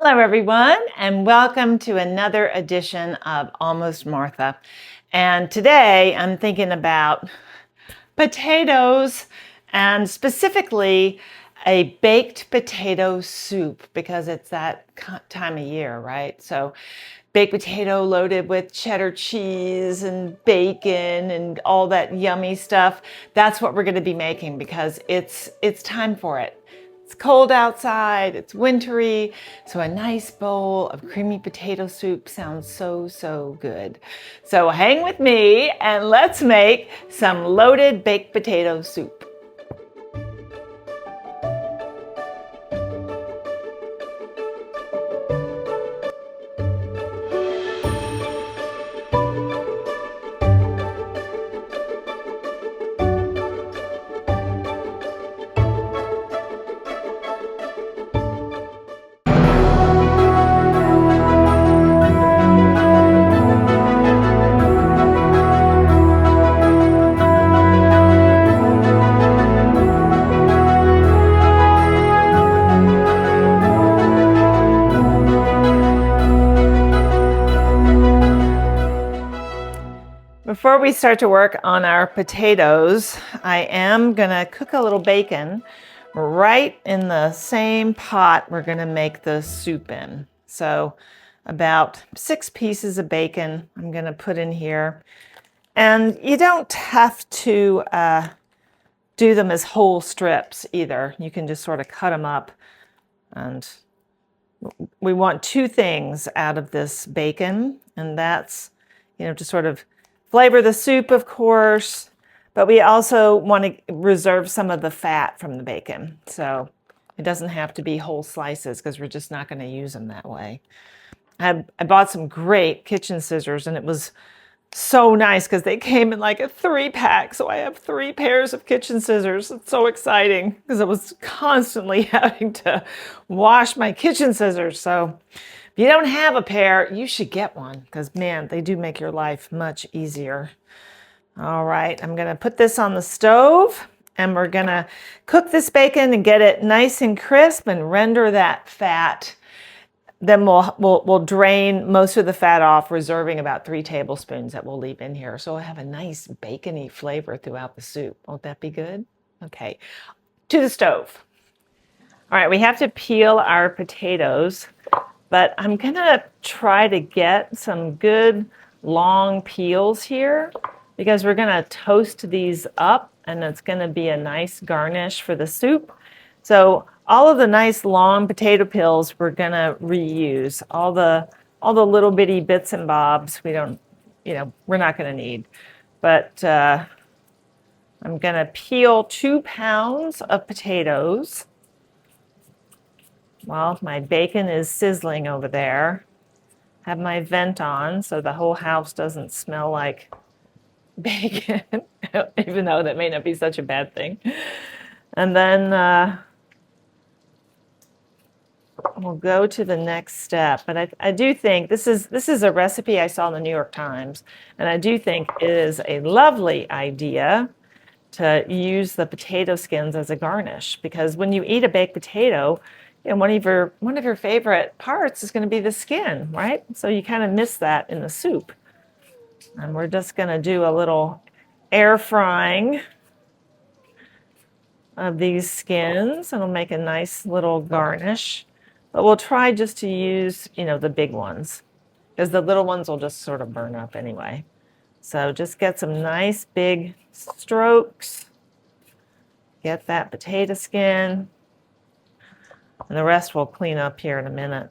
Hello, everyone, and welcome to another edition of Almost Martha. And today I'm thinking about potatoes and specifically a baked potato soup because it's that time of year, right? So baked potato loaded with cheddar cheese and bacon and all that yummy stuff. That's what we're going to be making because it's time for it. It's cold outside, it's wintry, so a nice bowl of creamy potato soup sounds so good. So hang with me and let's make some loaded baked potato soup. Before we start to work on our potatoes, I am gonna cook a little bacon right in the same pot we're gonna make the soup in. So about 6 pieces of bacon I'm gonna put in here. And you don't have to do them as whole strips either. You can just sort of cut them up. And we want 2 things out of this bacon, and that's, to sort of flavor the soup, of course, but we also want to reserve some of the fat from the bacon. So it doesn't have to be whole slices because we're just not going to use them that way. I bought some great kitchen scissors, and it was so nice because they came in like a 3-pack. So I have 3 pairs of kitchen scissors. It's so exciting because I was constantly having to wash my kitchen scissors. So if you don't have a pair, you should get one because, man, they do make your life much easier. All right, I'm going to put this on the stove and we're going to cook this bacon and get it nice and crisp and render that fat. Then we'll drain most of the fat off, reserving about 3 tablespoons that we'll leave in here. So we'll have a nice bacony flavor throughout the soup. Won't that be good? Okay, to the stove. All right, we have to peel our potatoes, but I'm gonna try to get some good long peels here because we're gonna toast these up and it's gonna be a nice garnish for the soup. So all of the nice long potato peels we're gonna reuse. All the little bitty bits and bobs we don't, we're not gonna need. But I'm gonna peel 2 pounds of potatoes while my bacon is sizzling over there. Have my vent on so the whole house doesn't smell like bacon, even though that may not be such a bad thing. And then we'll go to the next step. But I do think this is a recipe I saw in the New York Times, and I do think it is a lovely idea to use the potato skins as a garnish because when you eat a baked potato, one of your favorite parts is going to be the skin, right? So you kind of miss that in the soup. And we're just going to do a little air frying of these skins, and it'll make a nice little garnish. But we'll try just to use, the big ones because the little ones will just sort of burn up anyway. So just get some nice big strokes. Get that potato skin. And the rest we'll clean up here in a minute.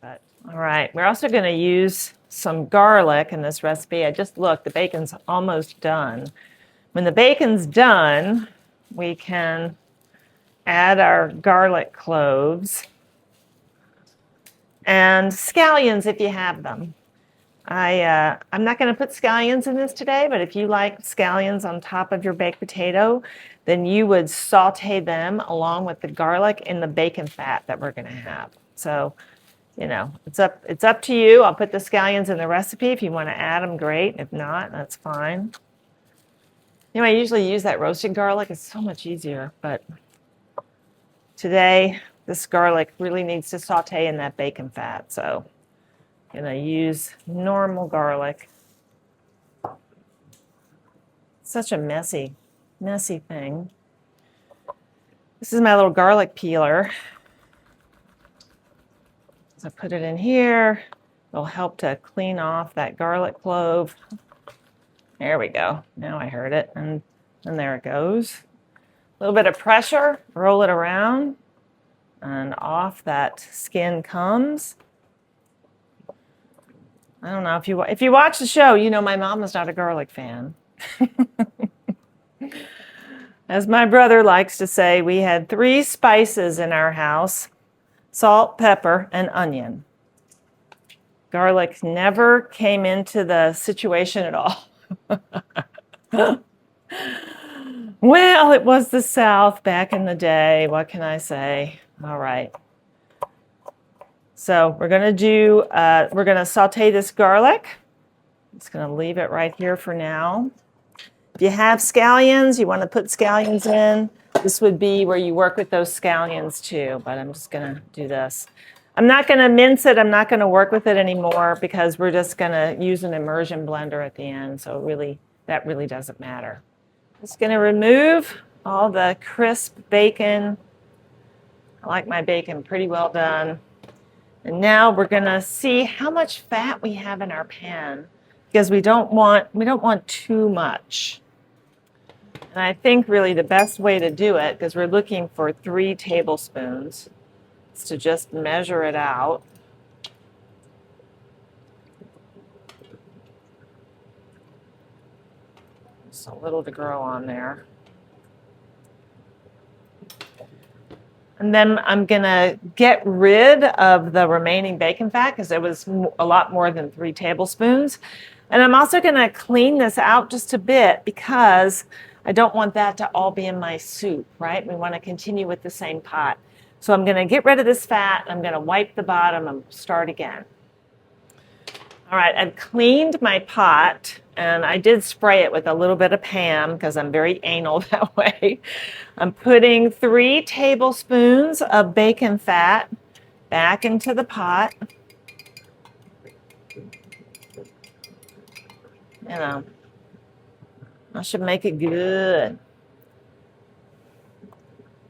But all right, we're also going to use some garlic in this recipe. I just looked, the bacon's almost done. When the bacon's done, we can add our garlic cloves and scallions if you have them. I'm not going to put scallions in this today, but if you like scallions on top of your baked potato, then you would saute them along with the garlic in the bacon fat that we're going to have. So, it's up to you. I'll put the scallions in the recipe. If you want to add them, great. If not, that's fine. I usually use that roasted garlic. It's so much easier, but today This garlic really needs to saute in that bacon fat, so I'm going to use normal garlic. Such a messy thing. This is my little garlic peeler. So put it in here. It'll help to clean off that garlic clove. There we go. Now I heard it, and there it goes. A little bit of pressure, roll it around, and off that skin comes. I don't know, if you watch the show, you know my mom is not a garlic fan. As my brother likes to say, we had 3 spices in our house: salt, pepper, and onion. Garlic never came into the situation at all. Well, it was the South back in the day. What can I say? All right. So we're going to saute this garlic. I'm just going to leave it right here for now. If you have scallions, you want to put scallions in. This would be where you work with those scallions too, but I'm just going to do this. I'm not going to mince it. I'm not going to work with it anymore because we're just going to use an immersion blender at the end. So that really doesn't matter. Just going to remove all the crisp bacon. I like my bacon pretty well done. And now we're going to see how much fat we have in our pan because we don't want too much. And I think really the best way to do it, because we're looking for 3 tablespoons, is to just measure it out. Just a little to grow on there. And then I'm going to get rid of the remaining bacon fat because it was a lot more than 3 tablespoons. And I'm also going to clean this out just a bit because I don't want that to all be in my soup, right? We want to continue with the same pot. So I'm going to get rid of this fat. I'm going to wipe the bottom and start again. All right, I've cleaned my pot, and I did spray it with a little bit of Pam because I'm very anal that way. I'm putting 3 tablespoons of bacon fat back into the pot. You know, I should make it good.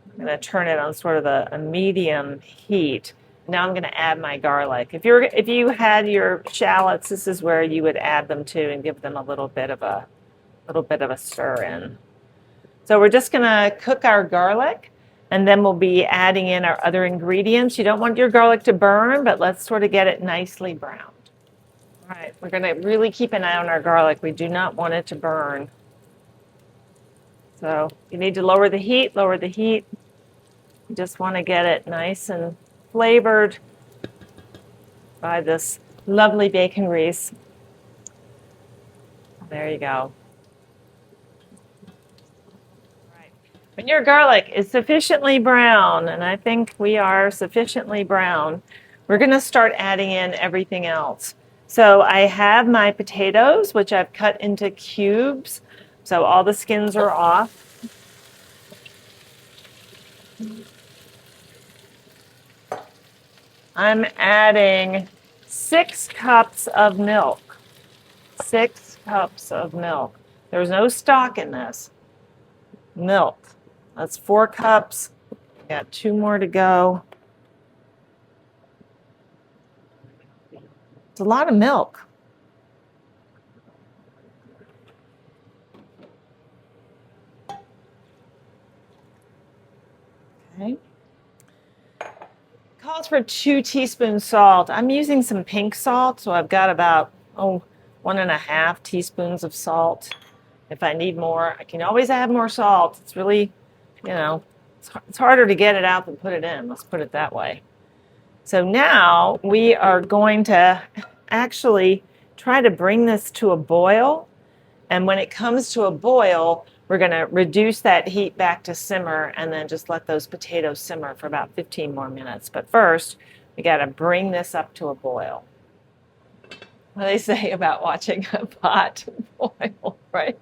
I'm going to turn it on sort of a medium heat. Now I'm going to add my garlic. If you had your shallots, this is where you would add them to and give them a little bit of a stir in. So we're just going to cook our garlic, and then we'll be adding in our other ingredients. You don't want your garlic to burn, but let's sort of get it nicely browned. All right, we're going to really keep an eye on our garlic. We do not want it to burn. So you need to lower the heat, lower the heat. You just want to get it nice and flavored by this lovely bacon grease. There you go. Right. When your garlic is sufficiently brown, and I think we are sufficiently brown, we're going to start adding in everything else. So I have my potatoes, which I've cut into cubes, so all the skins are off. I'm adding 6 cups of milk. 6 cups of milk. There's no stock in this. Milk. That's 4 cups. Got 2 more to go. It's a lot of milk. Okay. Calls for 2 teaspoons salt. I'm using some pink salt, so I've got about 1.5 teaspoons of salt. If I need more, I can always add more salt. It's really, it's harder to get it out than put it in. Let's put it that way. So now we are going to actually try to bring this to a boil. And when it comes to a boil, we're going to reduce that heat back to simmer and then just let those potatoes simmer for about 15 more minutes. But first, we got to bring this up to a boil. What do they say about watching a pot boil, right?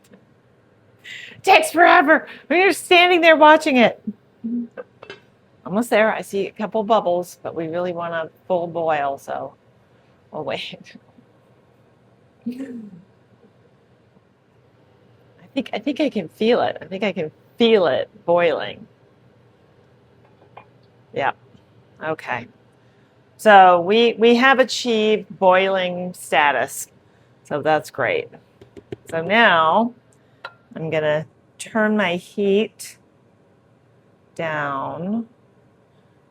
It takes forever when you're standing there watching it. Almost there. I see a couple bubbles, but we really want a full boil, so we'll wait. I think I can feel it. I think I can feel it boiling. Yeah. Okay. So we have achieved boiling status. So that's great. So now I'm gonna turn my heat down.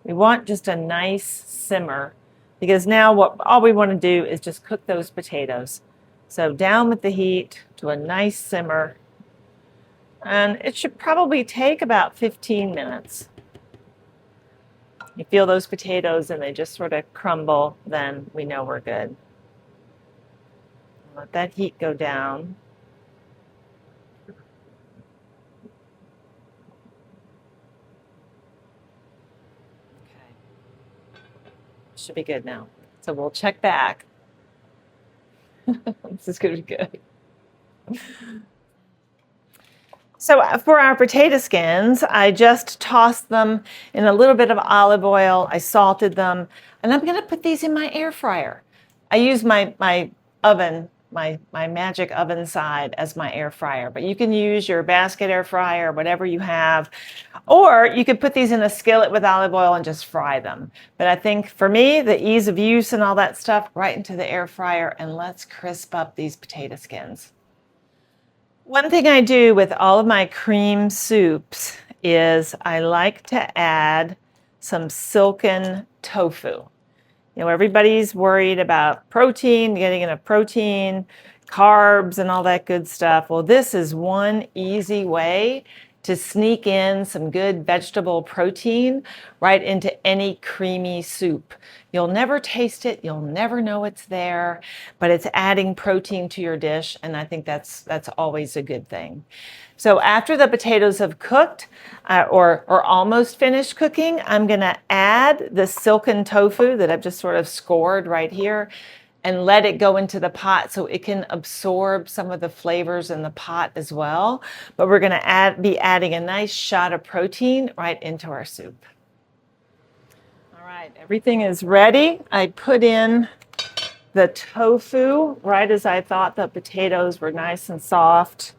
We want just a nice simmer because now all we want to do is just cook those potatoes. So down with the heat to a nice simmer. And it should probably take about 15 minutes. You feel those potatoes and they just sort of crumble, then we know we're good. Let that heat go down. Okay. Should be good now. So we'll check back. This is going to be good. So for our potato skins, I just tossed them in a little bit of olive oil. I salted them, and I'm going to put these in my air fryer. I use my oven, my magic oven side as my air fryer, but you can use your basket air fryer, whatever you have, or you could put these in a skillet with olive oil and just fry them. But I think for me, the ease of use and all that stuff, right into the air fryer, and let's crisp up these potato skins. One thing I do with all of my cream soups is I like to add some silken tofu. You know, everybody's worried about protein, getting enough protein, carbs, and all that good stuff. Well, this is one easy way to sneak in some good vegetable protein right into any creamy soup. You'll never taste it, you'll never know it's there, but it's adding protein to your dish, and I think that's always a good thing. So after the potatoes have cooked or almost finished cooking, I'm going to add the silken tofu that I've just sort of scored right here and let it go into the pot so it can absorb some of the flavors in the pot as well. But we're going to be adding a nice shot of protein right into our soup. All right, everything is ready. I put in the tofu right as I thought the potatoes were nice and soft.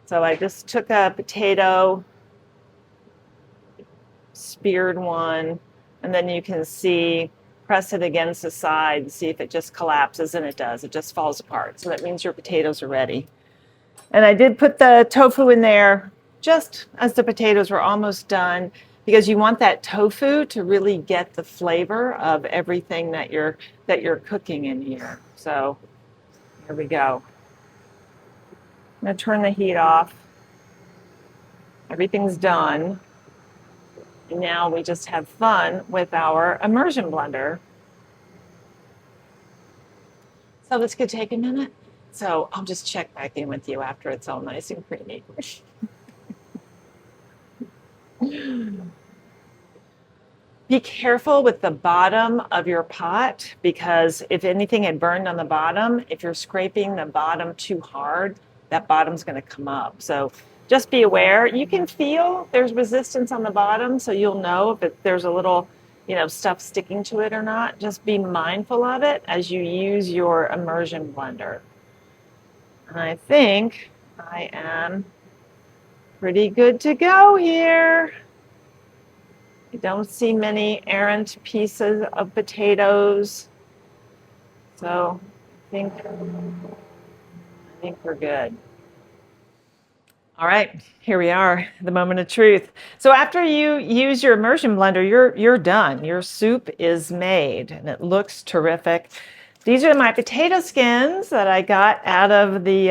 So I just took a potato, speared one, and then you can see, press it against the side, see if it just collapses, and it does. It just falls apart. So that means your potatoes are ready. And I did put the tofu in there just as the potatoes were almost done because you want that tofu to really get the flavor of everything that you're cooking in here. So here we go. I'm going to turn the heat off. Everything's done. And now we just have fun with our immersion blender. So this could take a minute. So I'll just check back in with you after it's all nice and creamy. Be careful with the bottom of your pot because if anything had burned on the bottom, if you're scraping the bottom too hard, that bottom's going to come up. So just be aware. You can feel there's resistance on the bottom, so you'll know if there's a little, stuff sticking to it or not. Just be mindful of it as you use your immersion blender. And I think I am pretty good to go here. I don't see many errant pieces of potatoes. So I think we're good. All right, here we are, the moment of truth. So after you use your immersion blender, you're done. Your soup is made and it looks terrific. These are my potato skins that I got out of the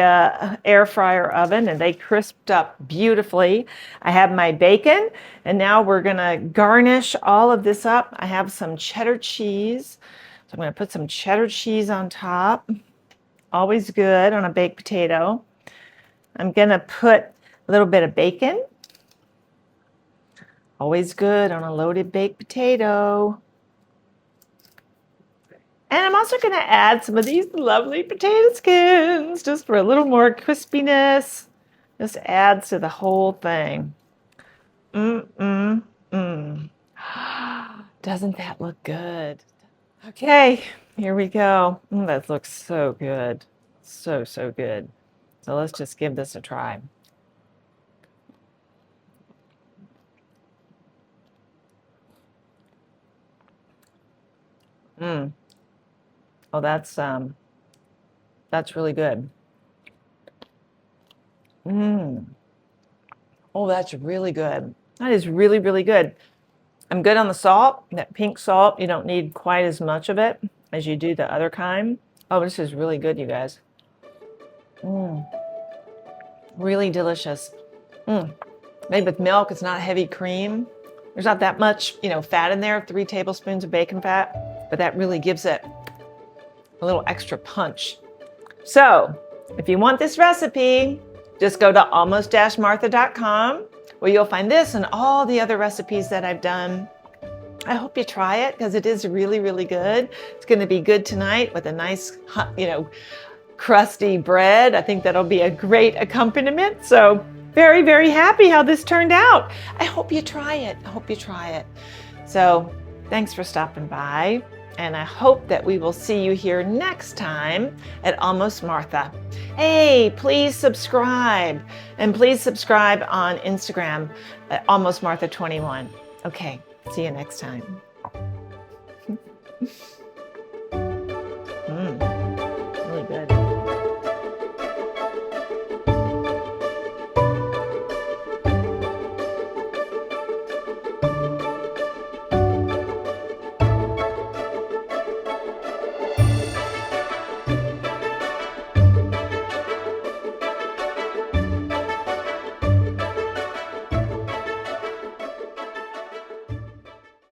air fryer oven and they crisped up beautifully. I have my bacon and now we're gonna garnish all of this up. I have some cheddar cheese. So I'm gonna put some cheddar cheese on top. Always good on a baked potato. I'm gonna put a little bit of bacon. Always good on a loaded baked potato. And I'm also going to add some of these lovely potato skins just for a little more crispiness. Just adds to the whole thing. Doesn't that look good? Okay, here we go. That looks so good. So, so good. So let's just give this a try. Oh, that's really good. Oh, that's really good. That is really, really good. I'm good on the salt. That pink salt, you don't need quite as much of it as you do the other kind. Oh, this is really good, you guys. Really delicious. Made with milk. It's not heavy cream. There's not that much, fat in there, 3 tablespoons of bacon fat, but that really gives it a little extra punch. So if you want this recipe, just go to almost-martha.com where you'll find this and all the other recipes that I've done. I hope you try it because it is really, really good. It's going to be good tonight with a nice, crusty bread. I think that'll be a great accompaniment. So very, very happy how this turned out. I hope you try it. I hope you try it. So thanks for stopping by. And I hope that we will see you here next time at Almost Martha. Hey, please subscribe. And please subscribe on Instagram at Almost Martha 21. Okay, see you next time.